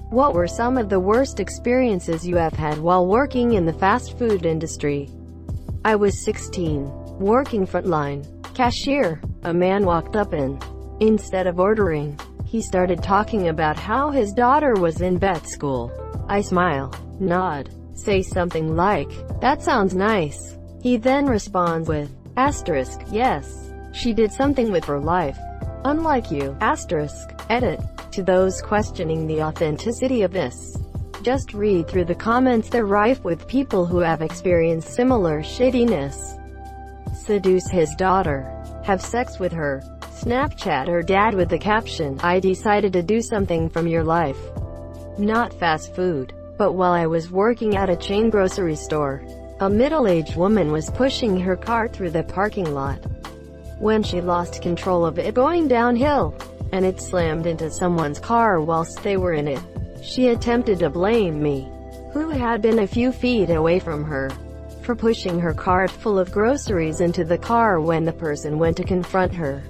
What were some of the worst experiences you have had while working in the fast food industry? I was 16, working frontline, cashier. A man walked up and, instead of ordering, he started talking about how his daughter was in vet school. I smile, nod, say something like, "That sounds nice." He then responds with, "yes, she did something with her life. Unlike you, edit." To those questioning the authenticity of this, just read through the comments. They're rife with people who have experienced similar shadiness. Seduce his daughter. Have sex with her. Snapchat her dad with the caption, "I decided to do something from your life." Not fast food, but while I was working at a chain grocery store, a middle-aged woman was pushing her cart through the parking lot. When she lost control of it going downhill, and it slammed into someone's car whilst they were in it, she attempted to blame me, who had been a few feet away from her, for pushing her cart full of groceries into the car when the person went to confront her.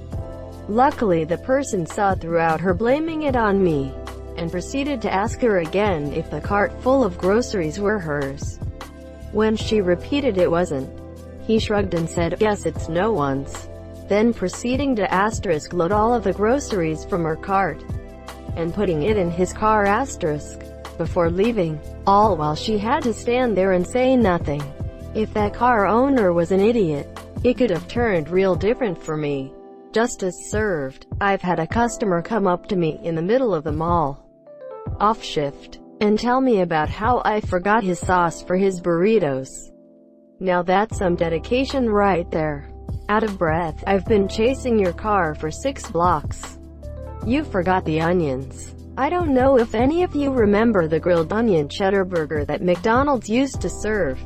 Luckily, the person saw throughout her blaming it on me, and proceeded to ask her again if the cart full of groceries were hers. When she repeated it wasn't, he shrugged and said, "Guess it's no one's," then proceeding to load all of the groceries from her cart, and putting it in his car before leaving, all while she had to stand there and say nothing. If that car owner was an idiot, it could have turned real different for me. Justice served. I've had a customer come up to me in the middle of the mall, off shift, and tell me about how I forgot his sauce for his burritos. Now that's some dedication right there. Out of breath, "I've been chasing your car for 6 blocks. You forgot the onions." I don't know if any of you remember the grilled onion cheddar burger that McDonald's used to serve,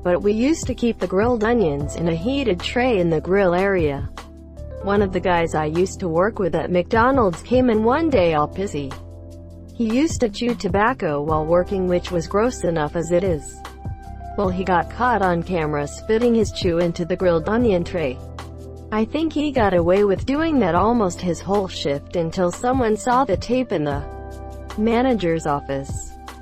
but we used to keep the grilled onions in a heated tray in the grill area. One of the guys I used to work with at McDonald's came in one day all pissy. He used to chew tobacco while working, which was gross enough as it is. Well, he got caught on camera spitting his chew into the grilled onion tray. I think he got away with doing that almost his whole shift until someone saw the tape in the manager's office.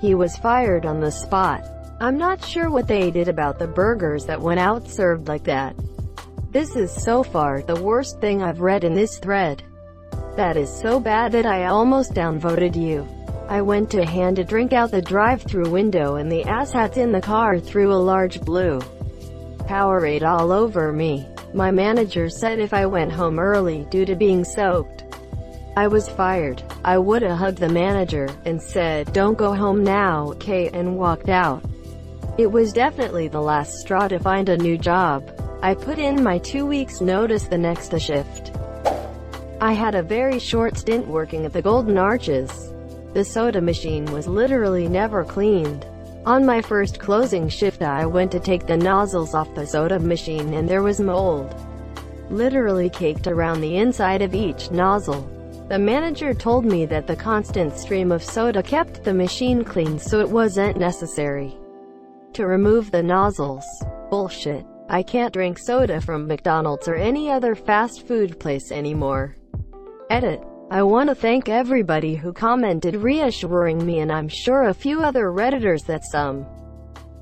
He was fired on the spot. I'm not sure what they did about the burgers that went out served like that. This is so far the worst thing I've read in this thread. That is so bad that I almost downvoted you. I went to hand a drink out the drive-thru window and the asshats in the car threw a large blue Powerade all over me. My manager said if I went home early due to being soaked, I was fired. I would've hugged the manager and said, "Don't go home now, okay," and walked out. It was definitely the last straw to find a new job. I put in my 2 weeks notice the next shift. I had a very short stint working at the Golden Arches. The soda machine was literally never cleaned. On my first closing shift I went to take the nozzles off the soda machine and there was mold literally caked around the inside of each nozzle. The manager told me that the constant stream of soda kept the machine clean, so it wasn't necessary to remove the nozzles. Bullshit. I can't drink soda from McDonald's or any other fast food place anymore. Edit. I want to thank everybody who commented reassuring me, and I'm sure a few other Redditors, that some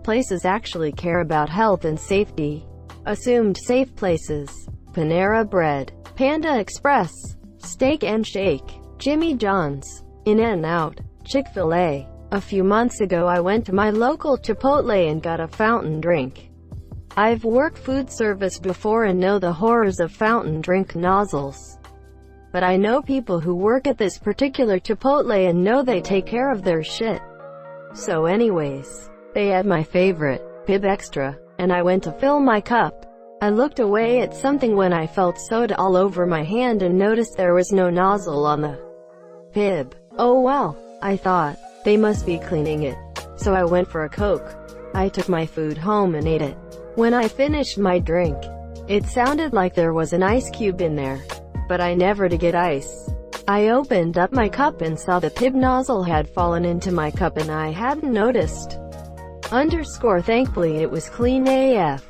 places actually care about health and safety. Assumed safe places: Panera Bread, Panda Express, Steak and Shake, Jimmy John's, In-N-Out, Chick-fil-A. A few months ago I went to my local Chipotle and got a fountain drink. I've worked food service before and know the horrors of fountain drink nozzles. But I know people who work at this particular Chipotle and know they take care of their shit. So anyways, they had my favorite, Pib Extra, and I went to fill my cup. I looked away at something when I felt soda all over my hand and noticed there was no nozzle on the Pib. Oh well, I thought, they must be cleaning it. So I went for a Coke. I took my food home and ate it. When I finished my drink, it sounded like there was an ice cube in there. But I never did get ice. I opened up my cup and saw the Pib nozzle had fallen into my cup and I hadn't noticed. Thankfully it was clean AF.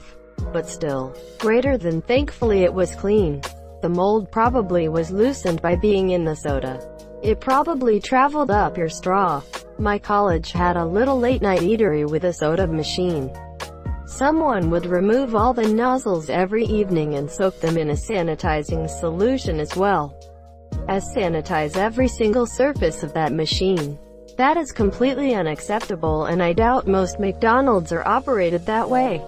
But still, greater than thankfully it was clean. The mold probably was loosened by being in the soda. It probably traveled up your straw. My college had a little late-night eatery with a soda machine. Someone would remove all the nozzles every evening and soak them in a sanitizing solution as well as sanitize every single surface of that machine. That is completely unacceptable, and I doubt most McDonald's are operated that way.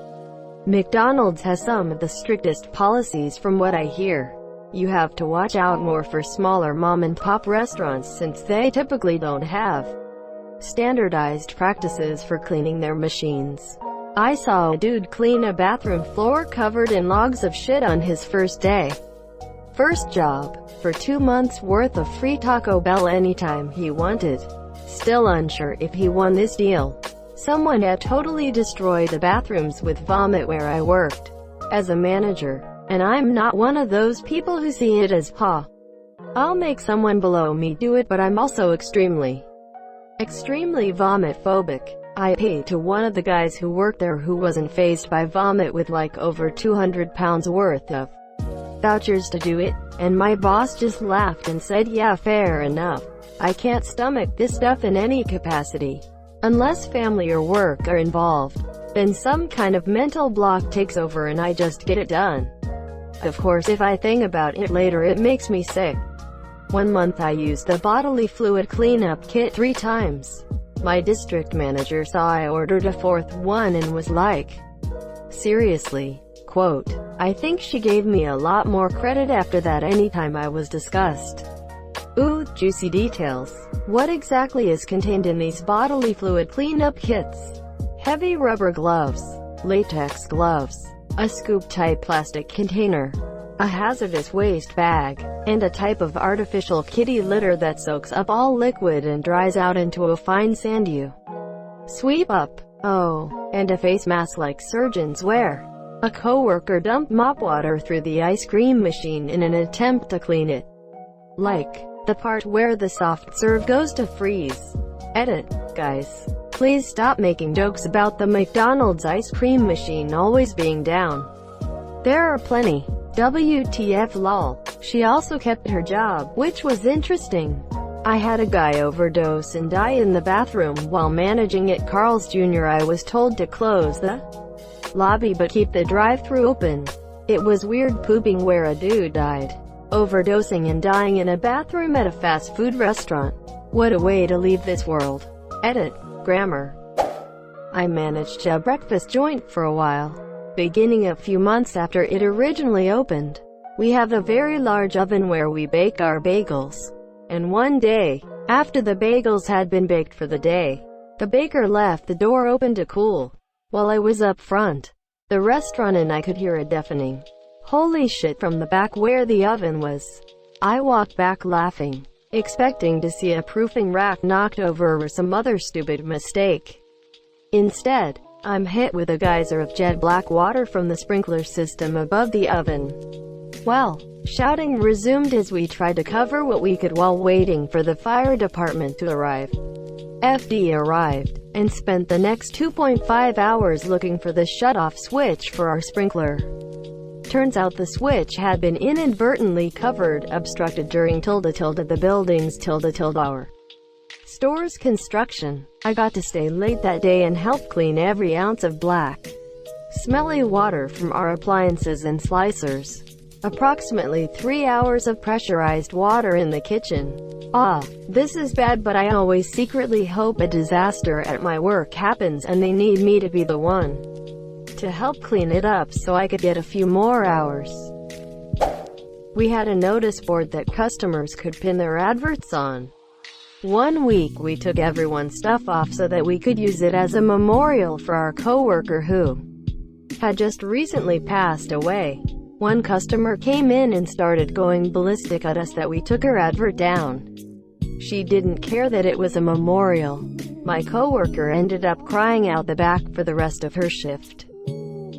McDonald's has some of the strictest policies from what I hear. You have to watch out more for smaller mom-and-pop restaurants since they typically don't have standardized practices for cleaning their machines. I saw a dude clean a bathroom floor covered in logs of shit on his first day. First job, for 2 months worth of free Taco Bell anytime he wanted. Still unsure if he won this deal. Someone had totally destroyed the bathrooms with vomit where I worked as a manager, and I'm not one of those people who see it as I'll make someone below me do it, but I'm also extremely vomit phobic. I paid to one of the guys who worked there who wasn't fazed by vomit with like over 200 pounds worth of vouchers to do it, and my boss just laughed and said, yeah, fair enough. I can't stomach this stuff in any capacity. Unless family or work are involved, then some kind of mental block takes over and I just get it done. Of course, if I think about it later, it makes me sick. 1 month I used the bodily fluid cleanup kit 3 times. My district manager saw I ordered a 4th one and was like, seriously? Quote, I think she gave me a lot more credit after that anytime I was discussed. Ooh, juicy details. What exactly is contained in these bodily fluid cleanup kits? Heavy rubber gloves, latex gloves, a scoop-type plastic container, a hazardous waste bag, and a type of artificial kitty litter that soaks up all liquid and dries out into a fine sand you sweep up. Oh, and a face mask like surgeons wear. A coworker dumped mop water through the ice cream machine in an attempt to clean it. Like the part where the soft serve goes to freeze. Edit. Guys, please stop making jokes about the McDonald's ice cream machine always being down. There are plenty. WTF lol. She also kept her job, which was interesting. I had a guy overdose and die in the bathroom while managing at Carl's Jr. I was told to close the lobby but keep the drive-thru open. It was weird pooping where a dude died, overdosing and dying in a bathroom at a fast food restaurant. What a way to leave this world. Edit. Grammar. I managed a breakfast joint for a while, beginning a few months after it originally opened. We have a very large oven where we bake our bagels. And one day, after the bagels had been baked for the day, the baker left the door open to cool. While I was up front, the restaurant, and I could hear a deafening holy shit from the back where the oven was. I walked back laughing, expecting to see a proofing rack knocked over or some other stupid mistake. Instead, I'm hit with a geyser of jet black water from the sprinkler system above the oven. Well, shouting resumed as we tried to cover what we could while waiting for the fire department to arrive. FD arrived, and spent the next 2.5 hours looking for the shut-off switch for our sprinkler. Turns out the switch had been inadvertently obstructed during the building's our store's construction. I got to stay late that day and help clean every ounce of black, smelly water from our appliances and slicers. Approximately 3 hours of pressurized water in the kitchen. This is bad, but I always secretly hope a disaster at my work happens and they need me to be the one to help clean it up so I could get a few more hours. We had a notice board that customers could pin their adverts on. One week we took everyone's stuff off so that we could use it as a memorial for our coworker who had just recently passed away. One customer came in and started going ballistic at us that we took her advert down. She didn't care that it was a memorial. My coworker ended up crying out the back for the rest of her shift.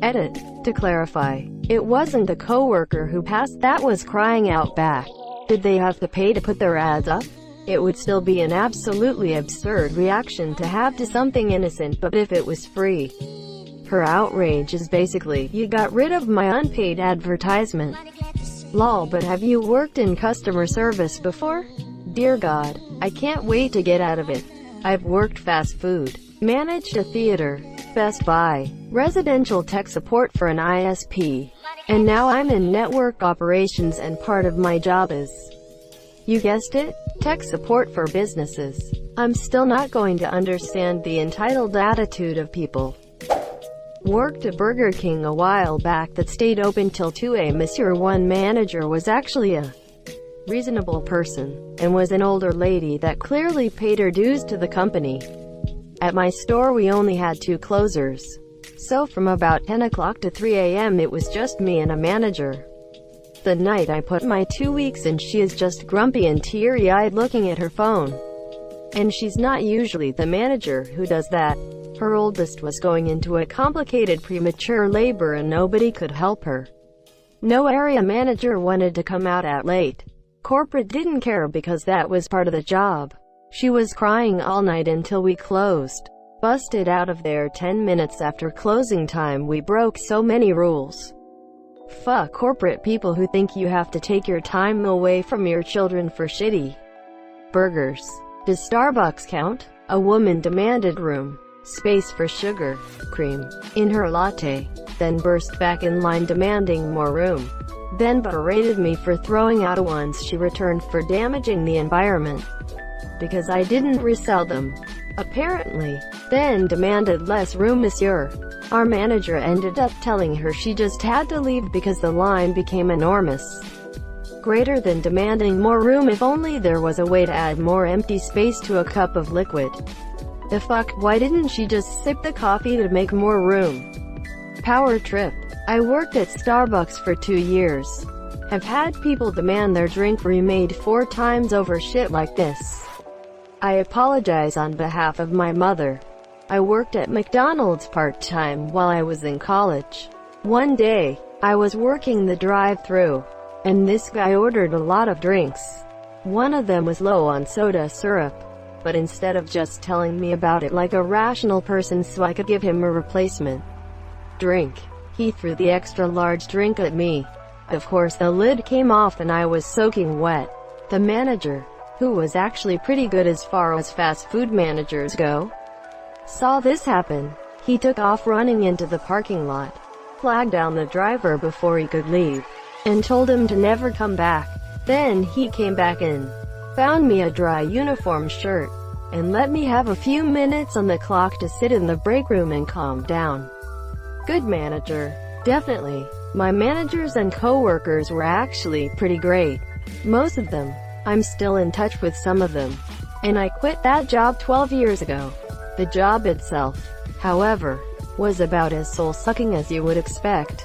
Edit. To clarify, it wasn't the coworker who passed that was crying out back. Did they have to pay to put their ads up? It would still be an absolutely absurd reaction to have to something innocent, but if it was free. Her outrage is basically, you got rid of my unpaid advertisement. Lol, but have you worked in customer service before? Dear God, I can't wait to get out of it. I've worked fast food, managed a theater, Best Buy, residential tech support for an ISP, and now I'm in network operations, and part of my job is, you guessed it, tech support for businesses. I'm still not going to understand the entitled attitude of people. Worked at Burger King a while back that stayed open till 2 a.m. Monsieur One manager was actually a reasonable person, and was an older lady that clearly paid her dues to the company. At my store we only had 2 closers, so from about 10 o'clock to 3 a.m. it was just me and a manager. The night I put my 2 weeks in, she is just grumpy and teary-eyed looking at her phone. And she's not usually the manager who does that. Her oldest was going into a complicated premature labor and nobody could help her. No area manager wanted to come out at late. Corporate didn't care because that was part of the job. She was crying all night until we closed. Busted out of there 10 minutes after closing time. We broke so many rules. Fuck corporate people who think you have to take your time away from your children for shitty burgers. Does Starbucks count? A woman demanded room, space for sugar, cream, in her latte, then burst back in line demanding more room. Then berated me for throwing out ones she returned for damaging the environment, because I didn't resell them, apparently. Then demanded less room. Monsieur, our manager, ended up telling her she just had to leave because the line became enormous. Greater than demanding more room. If only there was a way to add more empty space to a cup of liquid. The fuck, why didn't she just sip the coffee to make more room? Power trip. I worked at Starbucks for 2 years. Have had people demand their drink remade 4 times over shit like this. I apologize on behalf of my mother. I worked at McDonald's part-time while I was in college. One day, I was working the drive-thru, and this guy ordered a lot of drinks. One of them was low on soda syrup, but instead of just telling me about it like a rational person so I could give him a replacement drink, he threw the extra large drink at me. Of course the lid came off and I was soaking wet. The manager, who was actually pretty good as far as fast food managers go, saw this happen. He took off running into the parking lot, flagged down the driver before he could leave, and told him to never come back. Then he came back in, found me a dry uniform shirt, and let me have a few minutes on the clock to sit in the break room and calm down. Good manager. Definitely. My managers and co-workers were actually pretty great. Most of them. I'm still in touch with some of them. And I quit that job 12 years ago. The job itself, however, was about as soul-sucking as you would expect.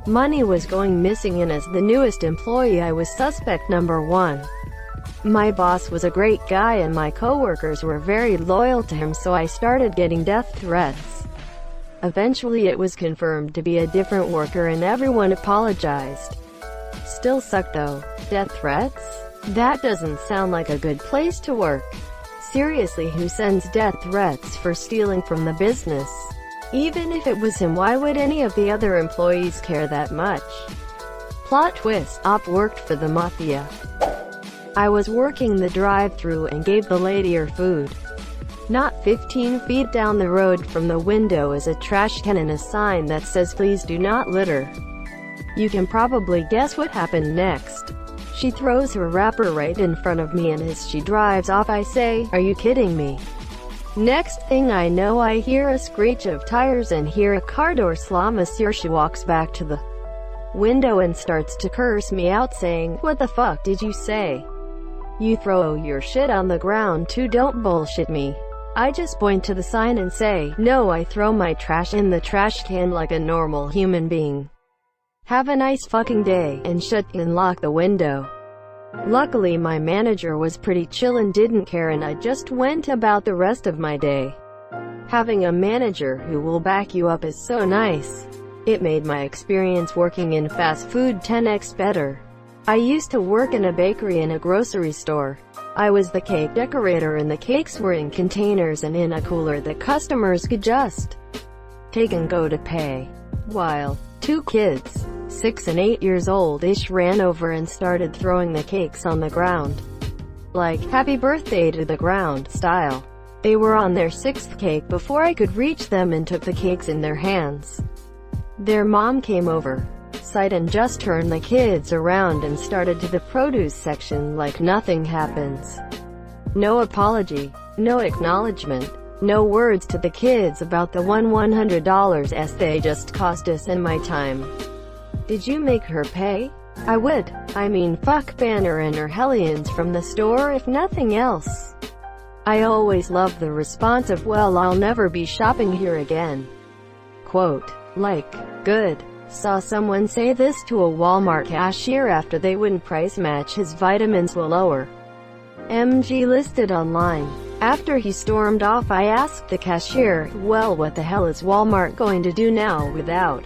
Money was going missing, and as the newest employee I was suspect number 1. My boss was a great guy and my co-workers were very loyal to him, so I started getting death threats. Eventually it was confirmed to be a different worker and everyone apologized. Still suck though. Death threats? That doesn't sound like a good place to work. Seriously, who sends death threats for stealing from the business? Even if it was him, why would any of the other employees care that much? Plot twist, Op worked for the mafia. I was working the drive-thru and gave the lady her food. Not 15 feet down the road from the window is a trash can and a sign that says "Please do not litter." You can probably guess what happened next. She throws her wrapper right in front of me, and as she drives off I say, "Are you kidding me?" Next thing I know, I hear a screech of tires and hear a car door slam. Monsieur, she walks back to the window and starts to curse me out saying, "What the fuck did you say? You throw your shit on the ground too, don't bullshit me." I just point to the sign and say, "No, I throw my trash in the trash can like a normal human being. Have a nice fucking day," and shut and lock the window. Luckily my manager was pretty chill and didn't care, and I just went about the rest of my day. Having a manager who will back you up is so nice. It made my experience working in fast food 10x better. I used to work in a bakery and a grocery store. I was the cake decorator, and the cakes were in containers and in a cooler that customers could just take and go to pay. While 2 kids, 6 and 8 years old-ish, ran over and started throwing the cakes on the ground. like, "Happy birthday to the ground" style. They were on their sixth cake before I could reach them and took the cakes in their hands. Their mom came over, sighed and just turned the kids around and started to the produce section like nothing happens. No apology, no acknowledgement, no words to the kids about the $100 they just cost us and my time. Did you make her pay? I would. I mean, fuck Banner and her hellions from the store if nothing else. I always love the response of, "Well, I'll never be shopping here again." Quote, like, good. Saw someone say this to a Walmart cashier after they wouldn't price match his vitamins lower. MG listed online. After he stormed off, I asked the cashier, "Well, what the hell is Walmart going to do now without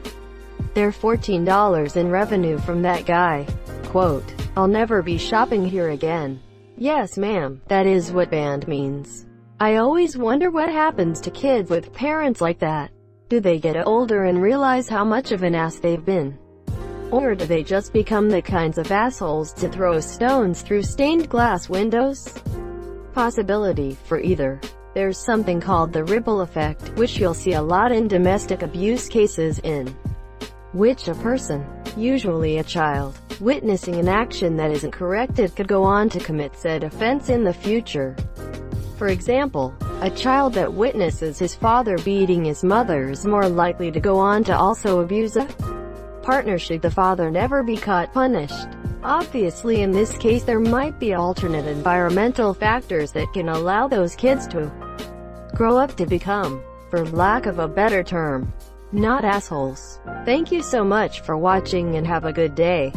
their $14 in revenue from that guy?" Quote, "I'll never be shopping here again." Yes, ma'am, that is what banned means. I always wonder what happens to kids with parents like that. Do they get older and realize how much of an ass they've been? Or do they just become the kinds of assholes to throw stones through stained glass windows? Possibility for either. There's something called the ripple effect, which you'll see a lot in domestic abuse cases in which a person, usually a child, witnessing an action that isn't corrected could go on to commit said offense in the future. For example, a child that witnesses his father beating his mother is more likely to go on to also abuse a partner should the father never be caught punished. Obviously, in this case there might be alternate environmental factors that can allow those kids to grow up to become, for lack of a better term, not assholes. Thank you so much for watching and have a good day.